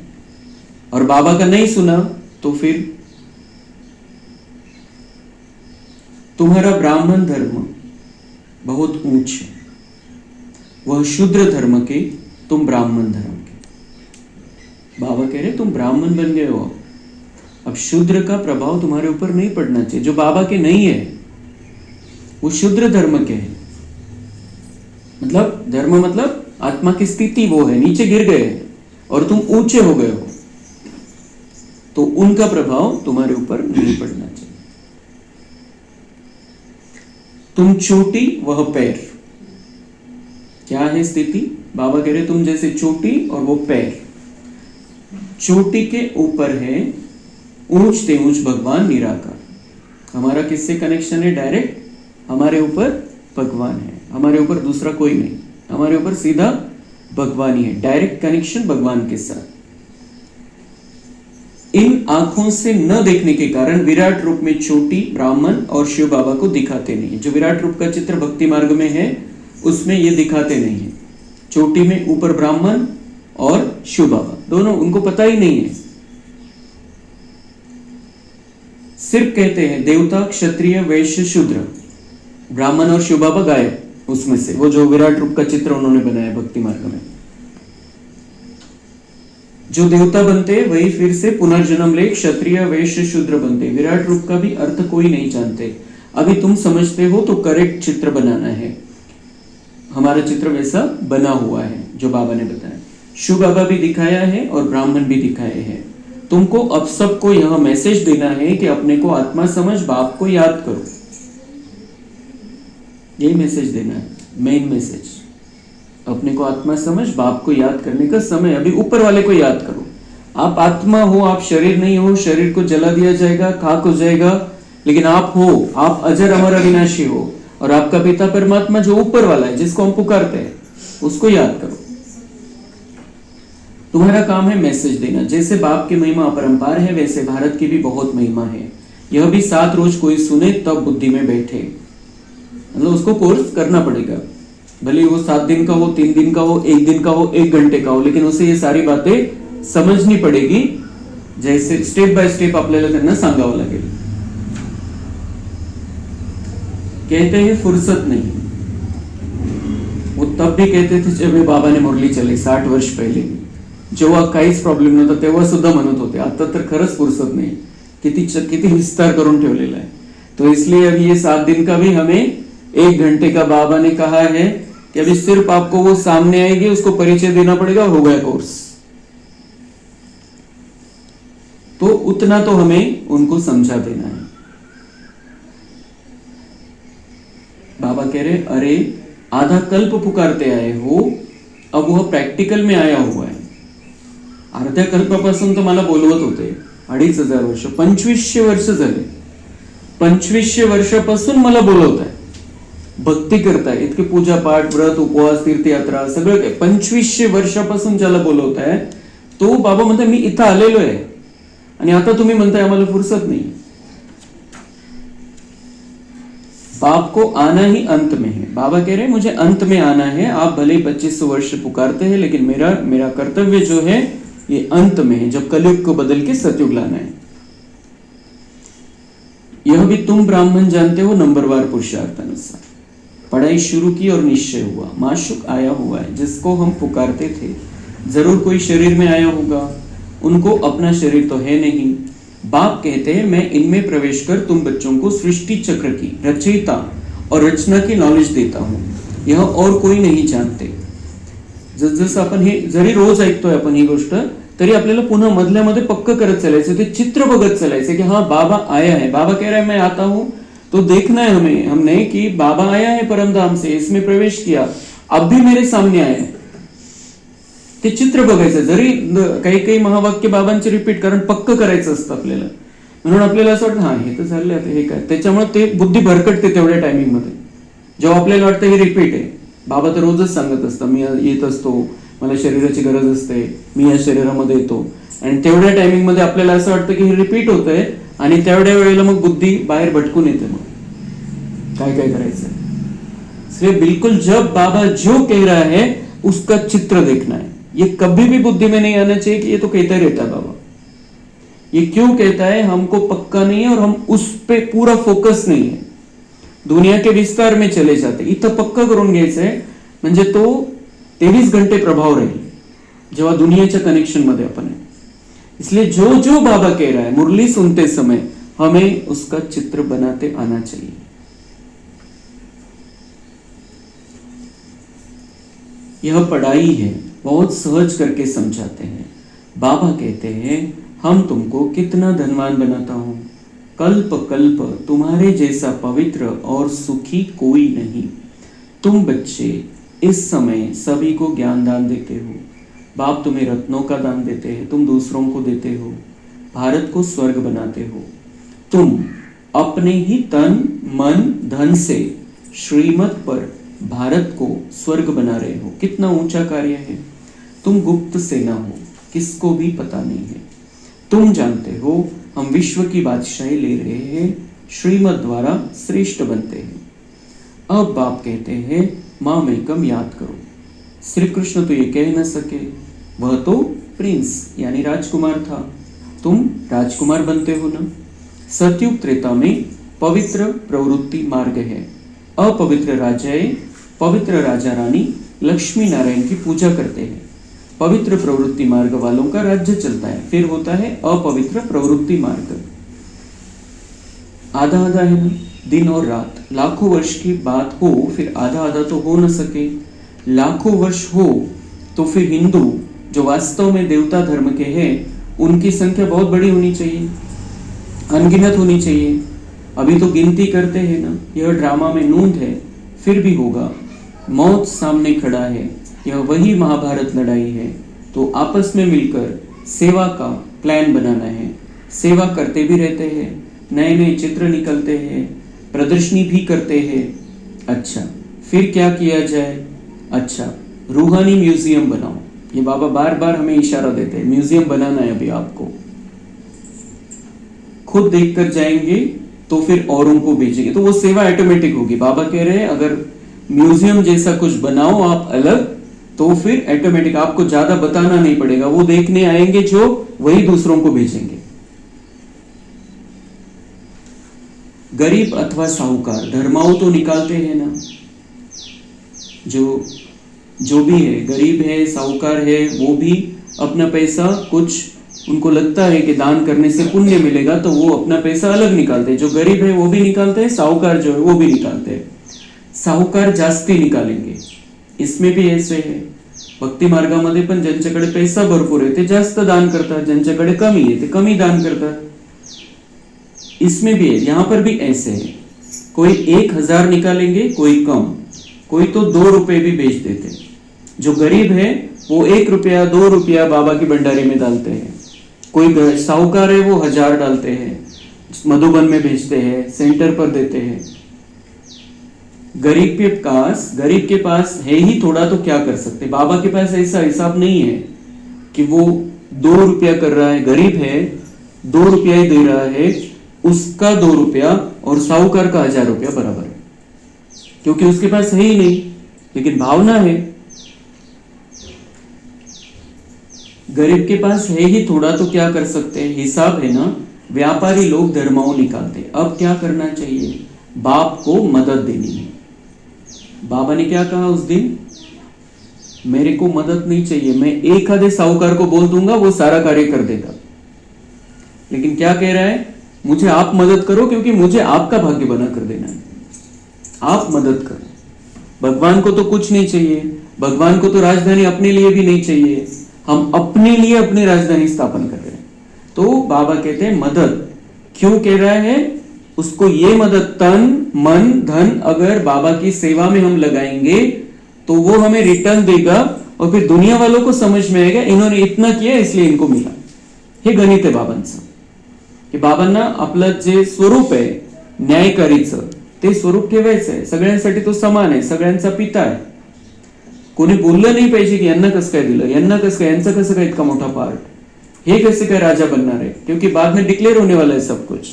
और बाबा का नहीं सुना तो फिर तुम्हारा ब्राह्मण धर्म बहुत ऊंच है, वह शूद्र धर्म के, तुम ब्राह्मण धर्म के. बाबा कह रहे तुम ब्राह्मण बन गए हो, अब शूद्र का प्रभाव तुम्हारे ऊपर नहीं पड़ना चाहिए. जो बाबा के नहीं है वो शूद्र धर्म के है, मतलब धर्म मतलब आत्मा की स्थिति वो है, नीचे गिर गए हैं और तुम ऊंचे हो गए हो, तो उनका प्रभाव तुम्हारे ऊपर नहीं पड़ना चाहिए. तुम चोटी वह पैर, क्या है स्थिति? बाबा कह रहे तुम जैसे चोटी और वो पैर. चोटी के ऊपर है ऊंच ते ऊंच भगवान निराकार. हमारा किससे कनेक्शन है? डायरेक्ट हमारे ऊपर भगवान है, हमारे ऊपर दूसरा कोई नहीं, हमारे ऊपर सीधा भगवान ही है, डायरेक्ट कनेक्शन भगवान के साथ. इन आंखों से न देखने के कारण विराट रूप में चोटी ब्राह्मण और शिव बाबा को दिखाते नहीं है. जो विराट रूप का चित्र भक्ति मार्ग में है उसमें ये दिखाते नहीं है. चोटी में ऊपर ब्राह्मण और शिव बाबा दोनों, उनको पता ही नहीं है. सिर्फ कहते हैं देवता क्षत्रिय वैश्य शूद्र, ब्राह्मण और शिव बाबा गायब उसमें से. वो जो विराट रूप का चित्र उन्होंने बनाया भक्ति मार्ग में, जो देवता बनते वही फिर से पुनर्जन्म ले क्षत्रिय वैश्य शूद्र बनते. विराट रूप का भी अर्थ कोई नहीं जानते. अभी तुम समझते हो तो करेक्ट चित्र बनाना है. हमारा चित्र वैसा बना हुआ है जो बाबा ने बताया. शिव बाबा भी दिखाया है और ब्राह्मण भी दिखाए हैं. तुमको अब सबको यह मैसेज देना है कि अपने को आत्मा समझ, बाप को याद करो. यही मैसेज देना है, मेन मैसेज। अपने को आत्मा समझ, बाप को याद करने का समय, अभी ऊपर वाले को याद करो। आप आत्मा हो, आप शरीर नहीं हो, शरीर को जला दिया जाएगा, खाक हो जाएगा, लेकिन आप हो, आप अजर अमर अविनाशी हो, और आपका पिता परमात्मा जो ऊपर वाला है, जिसको हम पुकारते हैं, उसको याद करो। तुम्हारा काम है मैसेज देना। जैसे बाप की महिमा अपरंपार है, वैसे भारत की भी बहुत महिमा है। यह भी 7 रोज कोई सुने तब बुद्धि में बैठे, मतलब उसको कोर्स करना पड़ेगा। भले वो 7 दिन का हो, 3 दिन का हो, 1 दिन का हो, 1 घंटे का हो, लेकिन उसे ये सारी बातें समझनी पड़ेगी। जैसे स्टेप बाय स्टेप आपल्याला त्यांना सांगावं लागेल। कहते हैं फुर्सत नहीं, वो तब भी कहते थे जब बाबा ने मुरली चले 60 वर्ष पहिले, जेव्हा काहीच प्रॉब्लेम नव्हता तेव्हा सुद्धा म्हणत होते। आता तर खरंच फुर्सत नहीं, किती विस्तार करून ठेवलेला है। तो इसलिए अभी ये 7 दिन का भी हमें 1 घंटे का बाबा ने कहा है कि अभी सिर्फ आपको वो सामने आएगी, उसको परिचय देना पड़ेगा, हो गया कोर्स। तो उतना तो हमें उनको समझा देना है। बाबा कह रहे, अरे आधा कल्प पुकारते आए हो, अब वह प्रॅक्टिकल में आया हुआ है। अर्ध्या कल्पापासून तर मला बोलवत होते 2500 वर्ष, 2500 वर्ष झाले, 2500 वर्षापासून मला बोलवत आहे, भक्ती करताय, इतके पूजा पाठ, व्रत, उपवास, तीर्थयात्रा सगळं काय 2500 वर्षापासून ज्याला बोलवत आहे, तो बाबा म्हणतात मी इथं आलेलो आहे, आणि आता तुम्ही म्हणताय आम्हाला फुर्सत नहीं। बाप को आना ही अंत में है। बाबा कह रहे हैं मुझे अंत में आना है। आप भले 2500 वर्ष पुकारते हैं, लेकिन मेरा कर्तव्य जो है ये अंत में है, जब कलयुग को बदल के सतयुग लाना है। यह भी तुम ब्राह्मण जानते हो नंबरवार पुरुषार्थानुसार। पढ़ाई शुरू की और निश्चय हुआ, माशुक आया हुआ है, जिसको हम पुकारते थे। जरूर कोई शरीर में आया होगा, उनको अपना शरीर तो है नहीं। बाप कहते हैं मैं इनमें प्रवेश कर तुम बच्चों को सृष्टि चक्र की रचयिता और रचना की नॉलेज देता हूं, यह और कोई नहीं जानते। जसजसं आपण हे जरी रोज ऐकतोय आपण ही गोष्ट, तरी आपल्याला पुन्हा मधल्या मध्ये पक्क करत चालायचं, ते चित्र बघत चालायचं की हाँ बाबा आया है। बाबा कह रहा है मैं आता हूं, तो देखना है हमने कि बाबा आया है परमधाम से, इसमें प्रवेश किया, अब भी मेरे सामने आया है। ते चित्र बघायचं, जरी काही काही महावाक्य बाबांचे रिपीट, कारण पक्क करायचं असतं आपल्याला, म्हणून आपल्याला असं वाटतं हा हे तर झालं, आता हे काय, त्याच्यामुळे ते बुद्धी भरकटते तेवढ्या टायमिंग मध्ये। जेव्हा आपल्याला वाटतं हे रिपीट आहे, बाबा तर रोजच सांगत असतं मी येत असतो, मला शरीराची गरज असते, मी या शरीरामध्ये येतो, आणि तेवढ्या टायमिंग मध्ये आपल्याला असं वाटतं की हे रिपीट होतंय, आणि तेवढ्या वेळेला मग बुद्धी बाहेर भटकून येते, मग काय काय करायचं। इसलिए बिल्कुल जब बाबा जो कह रहा है उसका चित्र देखना है। ये कभी भी बुद्धि में नहीं आना चाहिए कि ये तो कहता रहता है बाबा, ये क्यों कहता है हमको पक्का नहीं है, और हम उस पे पूरा फोकस नहीं है, दुनिया के विस्तार में चले जाते। इथं पक्का करून घ्यायचंय, म्हणजे तो 23 घंटे प्रभाव राहील जेव्हा दुनियाच्या कनेक्शन मध्ये आपण है। इसलिए जो जो बाबा कह रहा है मुरली सुनते समय हमें उसका चित्र बनाते आना चाहिए। यह पढ़ाई है, बहुत सहज करके समझाते हैं। बाबा कहते हैं हम तुमको कितना धनवान बनाता हूं, कल्प कल्प तुम्हारे जैसा पवित्र और सुखी कोई नहीं। तुम बच्चे इस समय सभी को ज्ञान दान देते हो। बाप तुम्हें रत्नों का दान देते हैं, तुम दूसरों को देते हो, भारत को स्वर्ग बनाते हो। तुम अपने ही तन मन धन से श्रीमत पर भारत को स्वर्ग बना रहे हो। कितना ऊंचा कार्य है। तुम गुप्त सेना हो, किसको भी पता नहीं है। तुम जानते हो हम विश्व की बादशाही ले रहे हैं, श्रीमत द्वारा श्रेष्ठ बनते हैं। अब बाप कहते हैं मां मैकम याद करो। श्री कृष्ण तो ये कह न सके, वह तो प्रिंस यानी राजकुमार था, तुम राजकुमार बनते हो ना। सतयुग त्रेता में पवित्र प्रवृत्ति मार्ग है। अपवित्र राजाएं पवित्र राजा रानी लक्ष्मी नारायण की पूजा करते हैं। पवित्र प्रवृत्ति मार्ग वालों का राज्य चलता है। फिर होता है अपवित्र प्रवृत्ति मार्ग। आधा आधा है ना, दिन और रात। लाखों वर्ष की बात हो फिर आधा आधा तो हो न सके। लाखों वर्ष हो तो फिर हिंदू जो वास्तव में देवता धर्म के हैं उनकी संख्या बहुत बड़ी होनी चाहिए, अनगिनत होनी चाहिए। अभी तो गिनती करते हैं ना, यह ड्रामा में नूंद है फिर भी होगा। मौत सामने खड़ा है, यह वही महाभारत लड़ाई है। तो आपस में मिलकर सेवा का प्लान बनाना है। सेवा करते भी रहते हैं, नए नए चित्र निकलते हैं, प्रदर्शनी भी करते हैं। अच्छा, फिर क्या किया जाए? अच्छा, रूहानी म्यूजियम बनाओ। ये बाबा बार बार हमें इशारा देते हैं, म्यूजियम बनाना है अभी आपको। खुद देखकर जाएंगे तो फिर औरों को भेजेंगे, तो वो सेवा ऑटोमेटिक होगी। बाबा कह रहे हैं अगर म्यूजियम जैसा कुछ बनाओ आप अलग, तो फिर ऑटोमेटिक आपको ज्यादा बताना नहीं पड़ेगा, वो देखने आएंगे जो वही दूसरों को भेजेंगे। गरीब अथवा साहूकार, धर्माओं तो निकालते हैं ना, जो भी है, गरीब है साहूकार है, वो भी अपना पैसा, कुछ उनको लगता है कि दान करने से पुण्य मिलेगा तो वो अपना पैसा अलग निकालते हैं। जो गरीब है वो भी निकालते हैं, साहूकार जो है वो भी निकालते हैं। साहूकार जास्ती निकालेंगे, इसमें भी ऐसे है। भक्ती मार्गामध्ये पण ज्यांच्याकडे पैसा भरपूर आहे ते जास्त दान करतात, ज्यांच्याकडे कमी आहे ते कमी दान करतात। इसमें भी है, यहाँ पर भी ऐसे है। कोई 1000 निकालेंगे, कोई कम, कोई तो 2 रुपए भी भेज देते। जो गरीब है वो 1 रुपया 2 रुपया बाबा की भंडारी में डालते हैं। कोई साहूकार है वो 1000 डालते हैं, मधुबन में भेजते हैं, सेंटर पर देते हैं। गरीब के पास है ही थोड़ा, तो क्या कर सकते? बाबा के पास ऐसा हिसाब नहीं है कि वो 2 रुपया कर रहा है, गरीब है 2 रुपया ही दे रहा है, उसका 2 रुपया और साहूकार का 1000 रुपया बराबर है, क्योंकि उसके पास है ही नहीं, लेकिन भावना है। गरीब के पास है ही थोड़ा, तो क्या कर सकते हैं? हिसाब है ना। व्यापारी लोग धर्माओं निकालते। अब क्या करना चाहिए? बाप को मदद देनी है। बाबा ने क्या कहा उस दिन? मेरे को मदद नहीं चाहिए, मैं एक आधे साहूकार को बोल दूंगा, वो सारा कार्य कर देगा। लेकिन क्या कह रहा है? मुझे आप मदद करो, क्योंकि मुझे आपका भाग्य बना कर देना है। आप मदद करो। भगवान को तो कुछ नहीं चाहिए, भगवान को तो राजधानी अपने लिए भी नहीं चाहिए, हम अपने लिए अपनी राजधानी स्थापन कर रहे हैं। तो बाबा कहते हैं मदद क्यों कह रहा है? उसको ये मदद तन मन धन अगर बाबा की सेवा में हम लगाएंगे तो वो हमें रिटर्न देगा, और फिर दुनिया वालों को समझ में आएगा इन्होंने इतना किया इसलिए इनको मिला। हे गणित आहे बाबांचं की बाबांना आपलं जे स्वरूप आहे न्यायकारीचं, ते स्वरूप ठेवायचं आहे। सगळ्यांसाठी तो समान आहे, सगळ्यांचा पिता आहे। कोणी बोललं नाही पाहिजे की यांना कसं काय दिलं, यांना कसं काय, यांचा कसं काय इतका मोठा पार्ट, हे कैसे काय राजा बनना है, क्योंकि बाद में डिक्लेयर होने वाला है सब कुछ,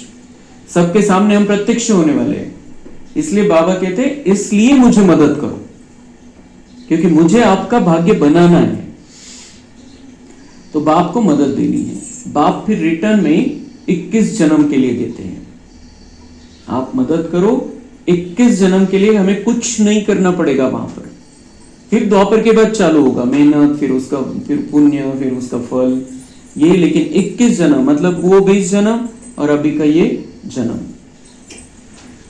सबके सामने हम प्रत्यक्ष होने वाले हैं। इसलिए बाबा कहते हैं इसलिए मुझे मदद करो, क्योंकि मुझे आपका भाग्य बनाना है। तो बाप को मदद देनी है। बाप फिर रिटर्न में 21 जन्म के लिए देते हैं। आप मदद करो, 21 जन्म के लिए हमें कुछ नहीं करना पड़ेगा वहां पर। फिर द्वापर के बाद चालू होगा मेहनत, फिर पुण्य, फिर उसका फल ये। लेकिन 21 जन्म मतलब वो 20 जन्म और अभी का ये जन्म।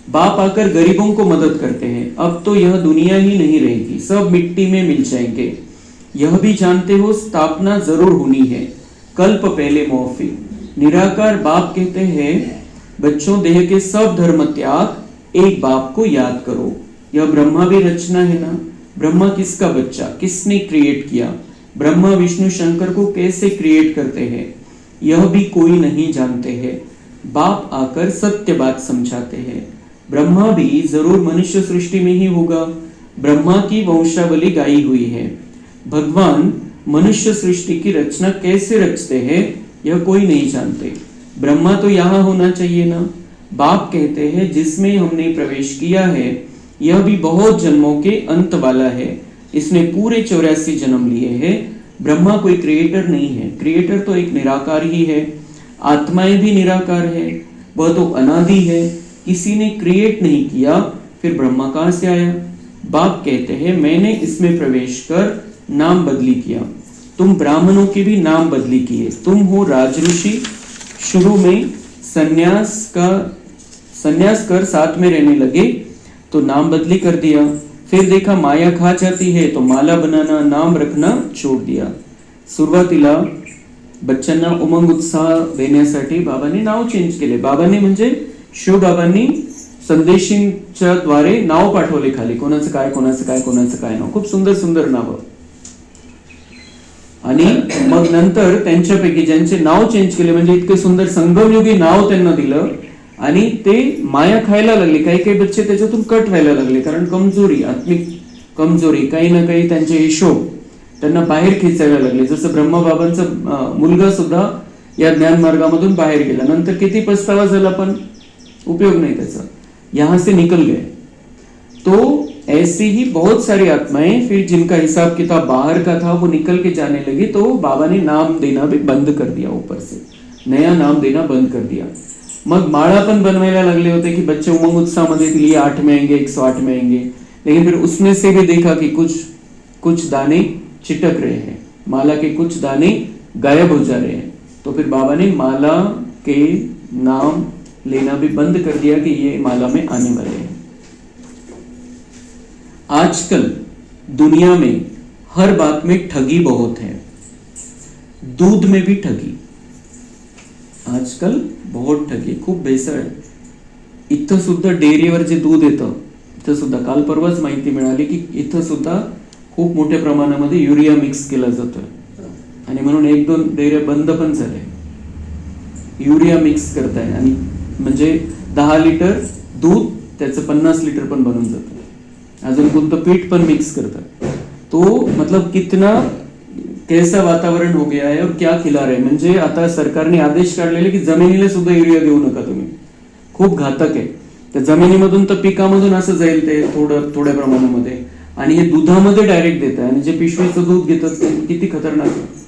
बाप आकर गरीबों को मदद करते हैं। अब तो यह दुनिया ही नहीं रहेगी, सब मिट्टी में मिल जाएंगे। यह भी जानते हो स्थापना जरूर होनी है, कल्प पहले मौफी। निराकार बाप कहते हैं बच्चों देह के सब धर्म त्याग, एक बाप को याद करो। यह ब्रह्मा भी रचना है ना। ब्रह्मा किसका बच्चा, किसने क्रिएट किया? ब्रह्मा विष्णु शंकर को कैसे क्रिएट करते हैं यह भी कोई नहीं जानते हैं। बाप आकर सत्य बात समझाते हैं। ब्रह्मा भी जरूर मनुष्य सृष्टि में ही होगा, ब्रह्मा की वंशावली गाई हुई है। भगवान मनुष्य सृष्टि की रचना कैसे रचते हैं यह कोई नहीं जानते। ब्रह्मा तो यहाँ होना चाहिए ना। बाप कहते हैं जिसमें हमने प्रवेश किया है यह भी बहुत जन्मों के अंत वाला है, इसने पूरे 84 जन्म लिए हैं। ब्रह्मा कोई क्रिएटर नहीं है, क्रिएटर तो एक निराकार ही है। आत्माएं भी निराकार है, वह तो अनादि है, किसी ने क्रिएट नहीं किया, फिर ब्रह्मा कहां से आया? बाप कहते हैं मैंने इसमें प्रवेश कर नाम बदली किया, तुम ब्राह्मणों के भी नाम बदली किए। तुम हो राजऋषि, शुरू में संन्यास कर साथ में रहने लगे तो नाम बदली कर दिया। फिर देखा माया खा जाती है तो माला बनाना नाम रखना छोड़ दिया। सुरुवातीला बच्चांना उमंग उत्साह देण्यासाठी बाबांनी नाव चेंज केले। बाबांनी म्हणजे शिवबाबांनी संदेशींच्या द्वारे नाव पाठवले खाली, कोणाचं काय कोणाचं काय कोणाचं काय नाव, खूप सुंदर सुंदर नावं. आणि मग नंतर त्यांच्यापैकी ज्यांचे नाव चेंज केले, म्हणजे इतके सुंदर संगमयुगी नाव त्यांना दिलं, आणि ते माया खायला लागले. काही काही बच्चे त्याच्यातून कट व्हायला लागले, कारण कमजोरी, आत्मिक कमजोरी, काही ना काही त्यांचे हिशोब त्यांना बाहेर खेचायला लागले. जसं ब्रह्मबाबांचा मुलगा सुद्धा या ज्ञान मार्गामधून बाहेर गेला. नंतर किती पछतावा झाला, पण उपयोग नहीं त्याचा, यहां से निकल गए. तो ऐसी ही बहुत सारी आत्माएं फिर जिनका हिसाब किताब बाहर का था वो निकल के जाने लगी. तो बाबा ने नाम देना भी बंद कर दिया, ऊपर से नया नाम देना बंद कर दिया. मग माळा पण बनवायला लागले होते कि बच्चे उमंग उत्साह मध्ये के लिए 8 में आएंगे, 108 में आएंगे, लेकिन फिर उसमें से भी देखा कि कुछ दाने चिटक रहे हैं, माला के कुछ दाने गायब हो जा रहे हैं. तो फिर बाबा ने माला के नाम लेना भी बंद कर दिया कि ये माला में आने वाले हैं. आजकल दुनिया में हर बात में ठगी बहुत है, दूध में भी ठगी. आजकाल बहुत ठगी, खूप भेसळ आहे. इथं सुद्धा डेअरीवर जे दूध येतं, इथं सुद्धा काल परवाच माहिती मिळाली की इथं सुद्धा खूप मोठ्या प्रमाणामध्ये युरिया मिक्स केला जातोय, आणि म्हणून 1-2 डेअऱ्या बंद पण झाल्या. युरिया मिक्स करताय, आणि म्हणजे 10 लिटर दूध त्याचं 50 लिटर पण बनून जातं. अजून कोणतं पीठ पण मिक्स करतात. तो मतलब कितना कैसा वातावरण हो गया है और क्या खिला रहे. म्हणजे आता सरकारने आदेश काढलेले की जमिनीला सुद्धा युरिया देऊ नका तुम्ही, खूप घातक आहे. त्या जमिनीमधून तर पिकामधून असं जाईल ते थोड्या प्रमाणामध्ये, आणि हे दुधामध्ये डायरेक्ट देत आहे, आणि जे पिशवीचं दूध घेतात ते किती खतरनाक आहे.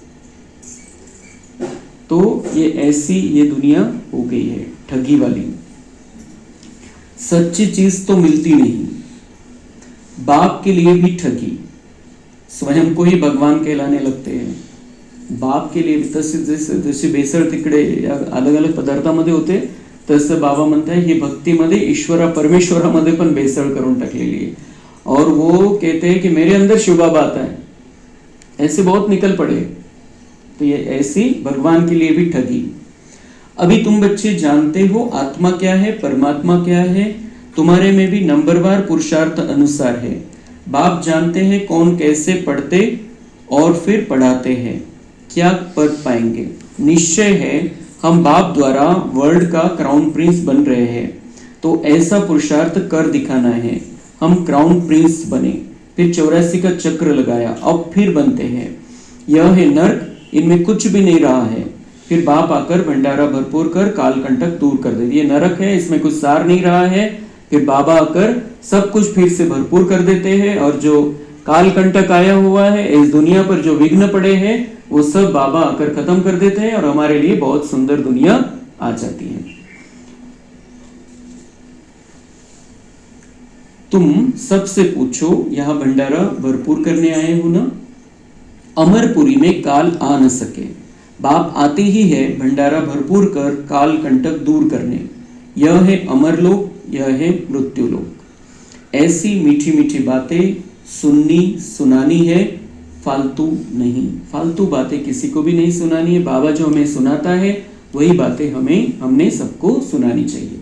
तो ये दुनिया हो गई है ठगी वाली. सच्ची चीज तो मिलती नहीं. बाप के लिए भी ठगी, स्वयं को ही भगवान कहलाने लगते हैं. बाप के लिए जशी भेसळ तिकडे अलग अलग पदार्थामध्ये होते, तसं बाबा म्हणताय ही भक्तीमध्ये ईश्वरा परमेश्वरामध्ये पण भेसळ करून टाकलेली आहे. और वो कहते हैं कि मेरे अंदर शिव बाबा आता है, ऐसे बहुत निकल पड़े. तो ये ऐसी भगवान के लिए भी ठगी. अभी तुम बच्चे जानते हो आत्मा क्या है, परमात्मा क्या है, तुम्हारे में भी नंबरवार पुरुषार्थ अनुसार है. बाप जानते हैं कौन कैसे पढ़ते और फिर पढ़ाते हैं, क्या पढ़ पाएंगे. निश्चय है हम बाप द्वारा वर्ल्ड का क्राउन प्रिंस बन रहे हैं, तो ऐसा पुरुषार्थ कर दिखाना है. हम क्राउन प्रिंस बने, फिर 84 का चक्र लगाया, अब फिर बनते हैं. यह है नर्क, इनमें कुछ भी नहीं रहा है. फिर बाप आकर भंडारा भरपूर कर कालकंटक दूर कर देती. ये नरक है, इसमें कुछ सार नहीं रहा है. फिर बाबा आकर सब कुछ फिर से भरपूर कर देते हैं, और जो कालकंटक आया हुआ है इस दुनिया पर, जो विघ्न पड़े हैं, वो सब बाबा आकर खत्म कर देते हैं, और हमारे लिए बहुत सुंदर दुनिया आ जाती है. तुम सबसे पूछो, यहां भंडारा भरपूर करने आए हो ना. अमरपुरी में काल आ न सके. बाप आते ही है भंडारा भरपूर कर काल कंटक दूर करने. यह है अमरलोक, यह है मृत्युलोक. ऐसी मीठी मीठी बातें सुनानी है, फालतू नहीं. फालतू बातें किसी को भी नहीं सुनानी है. बाबा जो हमें सुनाता है वही बातें हमने सबको सुनानी चाहिए.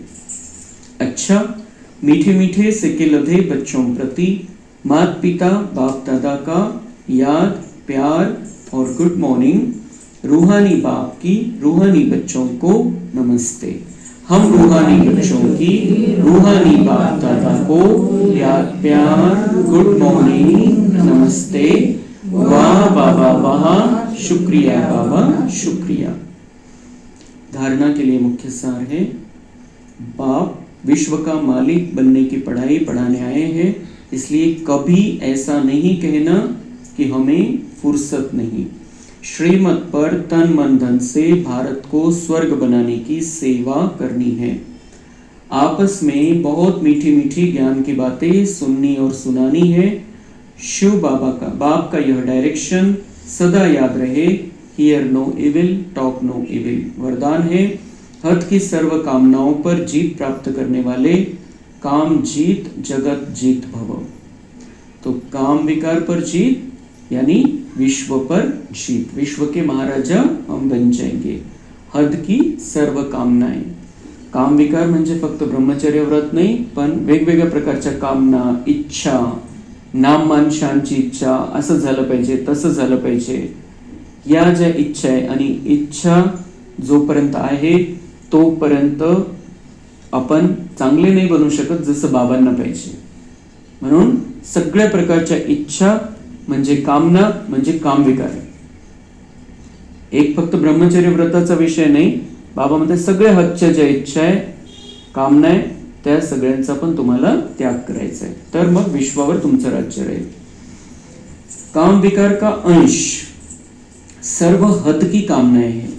अच्छा, मीठे मीठे सिक्के लधे बच्चों प्रति माता पिता बाप दादा का याद प्यार और गुड मॉर्निंग. रूहानी बाप की रूहानी बच्चों को नमस्ते. हम रूहानी बच्चों की रूहानी बाप दादा को याद प्यार गुड मॉर्निंग नमस्ते. वाह बाबा वाह, शुक्रिया बाबा शुक्रिया. धारणा के लिए मुख्य सार है, बाप विश्व का मालिक बनने की पढ़ाई पढ़ाने आए हैं, इसलिए कभी ऐसा नहीं कहना कि हमें फुर्सत नहीं. श्रीमत पर तन मन धन से भारत को स्वर्ग बनाने की सेवा करनी है. आपस में बहुत मीठी मीठी ज्ञान की बातें सुननी और सुनानी है. शिव बाप का यह डायरेक्शन सदा याद रहे. Hear no evil, talk no evil वरदान है. हद की सर्व कामनाओं पर जीत प्राप्त करने वाले काम जीत जगत जीत भव. तो काम विकार पर जीत यानी विश्व पर जीत. विश्व के महाराजा हम बन जाएंगे. हद की सर्व कामनाएं, काम विकार म्हणजे फक्त ब्रह्मचर्य व्रत नाही, पण वेगवेगळ्या प्रकारच्या कामना, इच्छा, नाम मान शानची इच्छा, असं झालं पाहिजे, तसं झालं पाहिजे, या ज्या इच्छा आहे, आणि इच्छा जोपर्यंत आहे तोपर्यंत आपण चांगले नाही बनू शकत जसं बाबांना पाहिजे. म्हणून सगळ्या प्रकारच्या इच्छा म्हणजे कामना म्हणजे कामविकार आहे. एक फक्त ब्रह्मचर्य व्रताचा विषय नाही, बाबा म्हणते सगळ्या हदच्या ज्या इच्छा आहे, कामना आहे, त्या सगळ्यांचा पण तुम्हाला त्याग करायचा आहे, तर मग विश्वावर तुमचं राज्य राहील. काम विकार का अंश सर्व हद की कामनाएं हैं.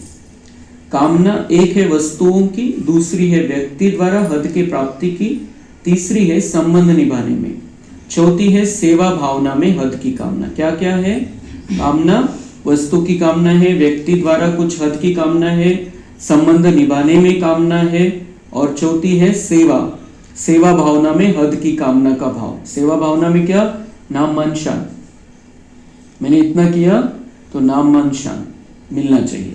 कामना एक है वस्तुओं की, दूसरी है व्यक्ति द्वारा हद के प्राप्ति की, तीसरी है संबंध निभाने में, चौथी है सेवा भावना में हद की कामना. क्या क्या है? कामना वस्तु की कामना है, व्यक्ति द्वारा कुछ हद की कामना है, संबंध निभाने में कामना है, और चौथी है सेवा, सेवा भावना में हद की कामना का भाव. सेवा भावना में क्या? नाम मान शान. मैंने इतना किया तो नाम मान शान मिलना चाहिए.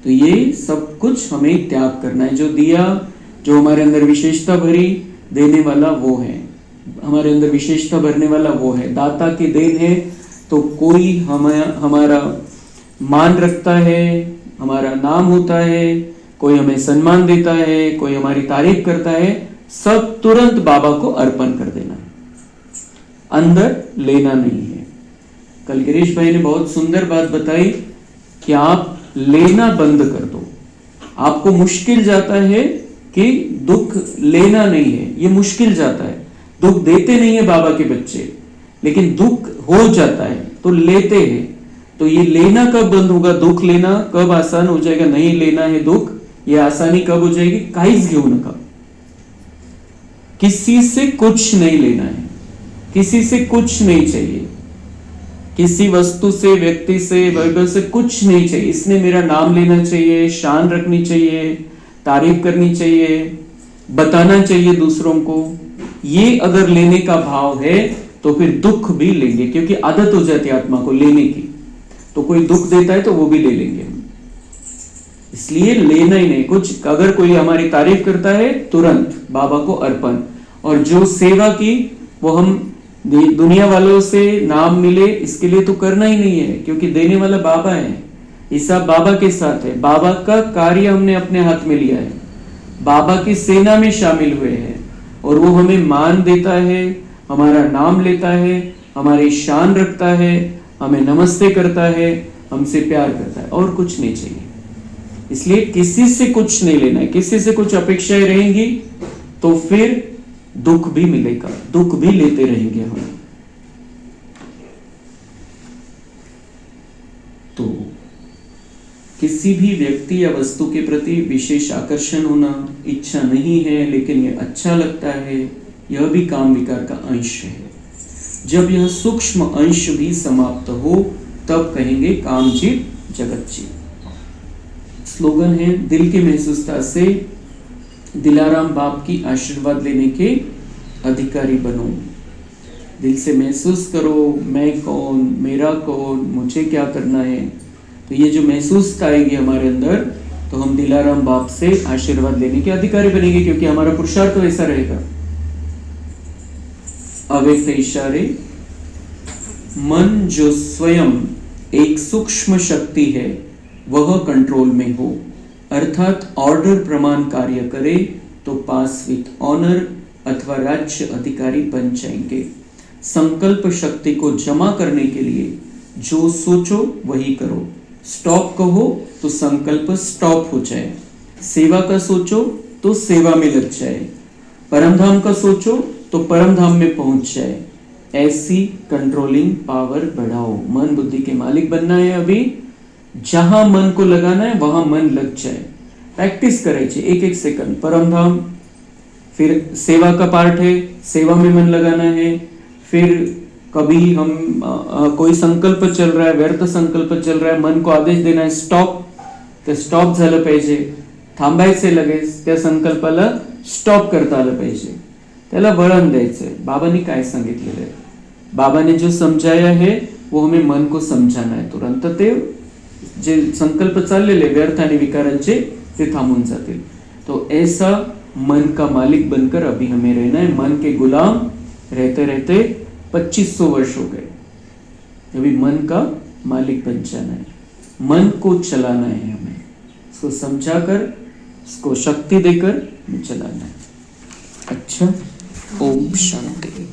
तो ये सब कुछ हमें त्याग करना है. जो दिया, जो हमारे अंदर विशेषता भरी, देने वाला वो है. हमारे अंदर विशेषता भरने वाला वो है. दाता की देन है, तो कोई हमारा मान रखता है, हमारा नाम होता है, कोई हमें सम्मान देता है, कोई हमारी तारीफ करता है, सब तुरंत बाबा को अर्पण कर देना है, अंदर लेना नहीं है. कल गिरीश भाई ने बहुत सुंदर बात बताई कि आप लेना बंद कर दो. आपको मुश्किल जाता है कि दुख लेना नहीं है, ये मुश्किल जाता है. दुख देते नहीं है बाबा के बच्चे, लेकिन दुख हो जाता है तो लेते हैं. तो ये लेना कब बंद होगा? दुख लेना कब आसान हो जाएगा? नहीं लेना है दुख, ये आसानी कब हो जाएगी? काहीच घेऊ नका. किसी से कुछ नहीं लेना है, किसी से कुछ नहीं चाहिए, किसी वस्तु से, व्यक्ति से, वर्ग से कुछ नहीं चाहिए. इसने मेरा नाम लेना चाहिए, शान रखनी चाहिए, तारीफ करनी चाहिए, बताना चाहिए दूसरों को. ये अगर लेने का भाव है तो फिर दुख भी लेंगे, क्योंकि आदत हो जाती है आत्मा को लेने की. तो कोई दुख देता है तो वो भी ले लेंगे हम. इसलिए लेना ही नहीं कुछ. अगर कोई हमारी तारीफ करता है तुरंत बाबा को अर्पण. और जो सेवा की वो हम दुनिया वालों से नाम मिले इसके लिए तो करना ही नहीं है, क्योंकि देने वाला बाबा है. ये सब बाबा के साथ है. बाबा का कार्य हमने अपने हाथ में लिया है, बाबा की सेना में शामिल हुए हैं, और वो हमें मान देता है, हमारा नाम लेता है, हमारी शान रखता है, हमें नमस्ते करता है, हमसे प्यार करता है, और कुछ नहीं चाहिए. इसलिए किसी से कुछ नहीं लेना है. किसी से कुछ अपेक्षाएं रहेंगी तो फिर दुख भी मिलेगा, दुख भी लेते रहेंगे हम. तो किसी भी व्यक्ति या वस्तु के प्रति विशेष आकर्षण होना, इच्छा नहीं है लेकिन ये अच्छा लगता है, यह भी काम विकार का अंश है. जब यह सूक्ष्म अंश भी समाप्त हो तब कहेंगे काम जीत जगत जीत. स्लोगन है, दिल की महसूसता से दिलाराम बाप की आशीर्वाद लेने के अधिकारी बनो. दिल से महसूस करो, मैं कौन, मेरा कौन, मुझे क्या करना है. तो ये जो महसूसता आएगी हमारे अंदर, तो हम दिलाराम बाप से आशीर्वाद लेने के अधिकारी बनेंगे, क्योंकि हमारा पुरुषार्थ तो ऐसा रहेगा. अव्यक्त इशारे, मन जो स्वयं एक सूक्ष्म शक्ति है वह कंट्रोल में हो, अर्थात ऑर्डर प्रमाण कार्य करे तो पास विथ ऑनर अथवा राज्य अधिकारी बन जाएंगे. संकल्प शक्ति को जमा करने के लिए जो सोचो वही करो. स्टॉप कहो तो संकल्प स्टॉप हो जाए. सेवा का सोचो तो सेवा में लग जाए. परमधाम का सोचो तो परमधाम में पहुंच जाए. ऐसी कंट्रोलिंग पावर बढ़ाओ. मन बुद्धि के मालिक बनना है. अभी जहां मन को लगाना है वहां मन लग जाए. प्रैक्टिस करायची एक एक सेकंड. परमधाम, फिर सेवा का पार्ट है, सेवा में मन लगाना है. फिर कभी हम कोई संकल्प चल रहा है, व्यर्थ संकल्प चल रहा है, मन को आदेश देना आहे स्टॉप, ते स्टॉप झालं पाहिजे. थांबायचे लगेच, त्या संकल्पाला स्टॉप करता आलं पाहिजे, त्याला वळण द्यायचंय. बाबांनी काय सांगितलेलं आहे? बाबाने जो समजाया है वो हमें मन को समजाना है तुरंत. ते जे संकल्प चाललेले व्यर्थ आणि विकारांचे ते थांबून जातील. तो ऐसा मन का मालिक बनकर अभी हमें रहना है। मन के गुलाम रहते रहते 2500 वर्ष हो गए, अभी मन का मालिक बन जाना है, मन को चलाना है हमें, इसको समझाकर, इसको शक्ति देकर चलाना है। अच्छा, ओम शांति।